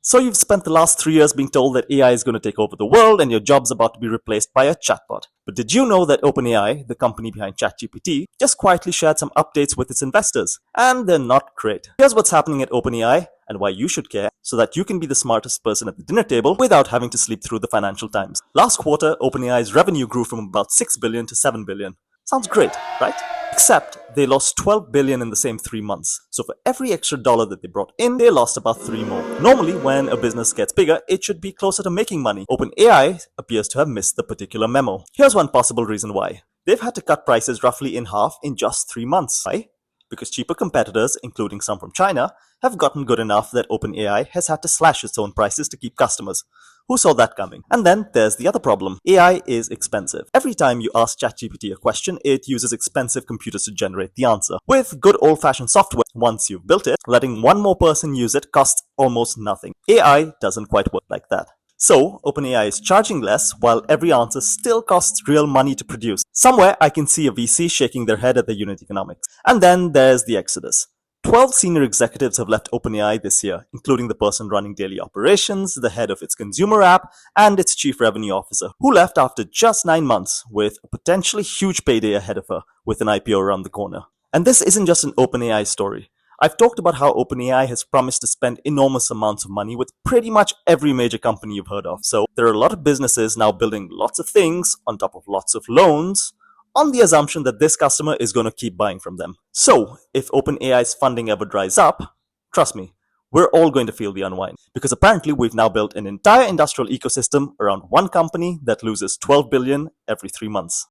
So you've spent the last 3 years being told that AI is going to take over the world and your job's about to be replaced by a chatbot. But did you know that OpenAI, the company behind ChatGPT, just quietly shared some updates with its investors? And they're not great. Here's what's happening at OpenAI and why you should care so that you can be the smartest person at the dinner table without having to sleep through the Financial Times. Last quarter, OpenAI's revenue grew from about 6 billion to 7 billion. Sounds great, right? Except they lost 12 billion in the same 3 months. So for every extra dollar that they brought in, they lost about 3 more. Normally, when a business gets bigger, it should be closer to making money. OpenAI appears to have missed the particular memo. Here's one possible reason why. They've had to cut prices roughly in half in just 3 months. Why? Because cheaper competitors, including some from China, have gotten good enough that OpenAI has had to slash its own prices to keep customers. Who saw that coming? And then there's the other problem. AI is expensive. Every time you ask ChatGPT a question, it uses expensive computers to generate the answer. With good old-fashioned software, once you've built it, letting one more person use it costs almost nothing. AI doesn't quite work like that. So, OpenAI is charging less while every answer still costs real money to produce. Somewhere I can see a VC shaking their head at the unit economics. And then there's the exodus. 12 senior executives have left OpenAI this year, including the person running daily operations, the head of its consumer app, and its chief revenue officer, who left after just 9 months with a potentially huge payday ahead of her with an IPO around the corner. And this isn't just an OpenAI story. I've talked about how OpenAI has promised to spend enormous amounts of money with pretty much every major company you've heard of. So there are a lot of businesses now building lots of things on top of lots of loans on the assumption that this customer is going to keep buying from them. So if OpenAI's funding ever dries up, trust me, we're all going to feel the unwind. Because apparently we've now built an entire industrial ecosystem around one company that loses 12 billion every 3 months.